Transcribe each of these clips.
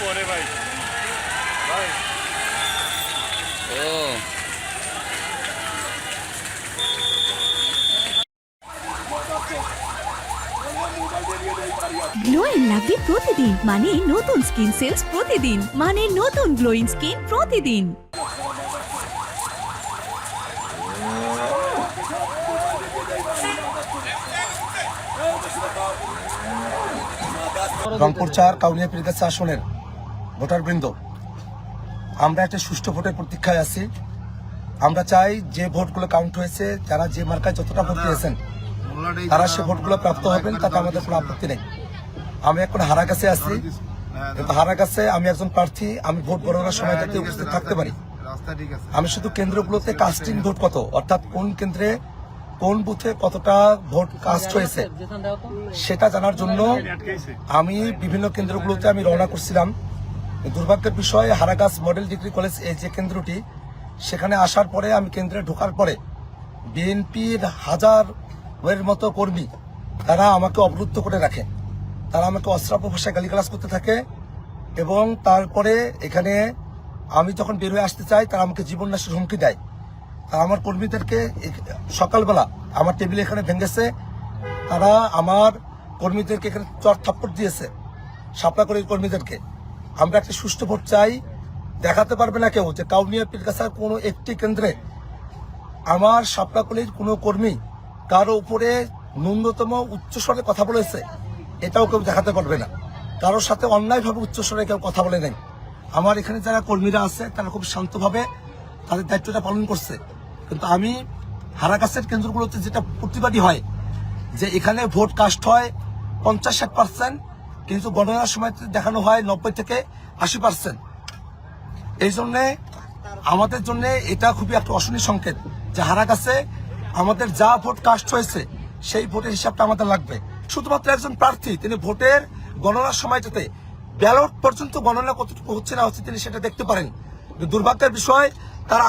পরে ভাই ভাই ও গ্লো এন্ড লাভলি প্রতিদিন মানে নতুন স্কিন সেলস প্রতিদিন মানে নতুন গ্লোয়িং স্কিন প্রতিদিন। রংপুর 4 কাউনিয়া পীরগাছা আসনের ভোটারবৃন্দ, আমরা একটা সুষ্ঠু ভোটের প্রতীক্ষায় আছি। আমরা চাই যে ভোটগুলো কাউন্ট হয়েছে, যারা যে মার্কায় যতটা ভোট দিয়েছেন তারা সে ভোটগুলো প্রাপ্ত হবেন, তাতে আমাদের কোনো আপত্তি নেই। আমি এখন হারাগাছে আছি, কিন্তু হারাগাছে আমি একজন প্রার্থী, আমি ভোট গণনার সময় যাতে উপস্থিত থাকতে পারি। আমি শুধু কেন্দ্রগুলোতে কাস্টিং ভোট কত, অর্থাৎ কোন কেন্দ্রে কোন বুথে কতটা ভোট কাস্ট হয়েছে সেটা জানার জন্য আমি বিভিন্ন কেন্দ্রগুলোতে আমি রওনা করছিলাম। দুর্ভাগ্যের বিষয়, হারাগাছ মডেল ডিগ্রি কলেজ এই যে কেন্দ্রটি, সেখানে আসার পরে আমি কেন্দ্রে ঢোকার পরে বিএনপির হাজারের মতো কর্মী তারা আমাকে অবরুদ্ধ করে রাখে। তারা আমাকে অশ্রাব্য ভাষায় গালিগালাজ করতে থাকে এবং তারপরে এখানে আমি যখন বের হয়ে আসতে চাই তারা আমাকে জীবন নাশের হুমকি দেয়। তারা আমার কর্মীদেরকে সকালবেলা আমার টেবিল এখানে ভেঙেছে, তারা আমার কর্মীদেরকে এখানে চর থাপ্পড় দিয়েছে, শাপলাকলির কর্মীদেরকে। আমরা একটা সুষ্ঠু ভোট চাই। দেখাতে পারবে না কেউ যে কাউনিয়া পীরগাছার কোনো একটি কেন্দ্রে আমার শাপলাকলির কোনো কর্মী কারো উপরে ন্যূনতম উচ্চস্বরে কথা বলেছে, এটাও কেউ দেখাতে পারবে না। কারোর সাথে অন্যায়ভাবে উচ্চস্বরে কেউ কথা বলে নাই। আমার এখানে যারা কর্মীরা আছে তারা খুব শান্তভাবে তাদের দায়িত্বটা পালন করছে। কিন্তু আমি হারাগাছের কেন্দ্রগুলোতে যেটা প্রতিবাদী হয় যে এখানে ভোট কাস্ট হয় 50-60%, কিন্তু গণনার সময় দেখানো হয় 90 থেকে 80%। এই জন্যে আমাদের জন্য এটা খুবই একটা অশনি সংকেত যে হারাগাছে আমাদের যা ভোট কাস্ট হয়েছে সেই ভোটের হিসাবটা আমাদের লাগবে। শুধুমাত্র একজন প্রার্থী তিনি ভোটের গণনার সময়টাতে ব্যালট পর্যন্ত গণনা কতটুকু হচ্ছে না হচ্ছে তিনি সেটা দেখতে পারেন। দুর্ভাগ্যের বিষয়, তারা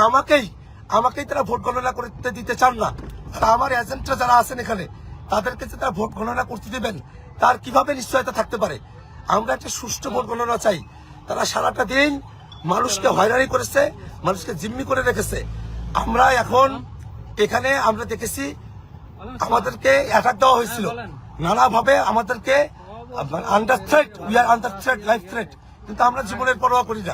আমাকেই তারা ভোট গণনা করতে দিতে চান না। তারা আমার এজেন্টরা যারা আছেন এখানে তাদেরকে যে তারা ভোট গণনা করতে দিবেন তার কিভাবে নিশ্চয়তা থাকতে পারে? আমরা একটা সুষ্ঠু ভোট গণনা চাই। তারা সারাটা দিন মানুষকে হয়রানি করেছে, মানুষকে জিম্মি করে রেখেছে। আমরা এখন এখানে আমরা দেখেছি আমাদেরকে অ্যাটাক দেওয়া হয়েছিল নানাভাবে, আমাদেরকে under threat, we are under threat, life threat, কিন্তু আমরা জীবনের পরোয়া করি না।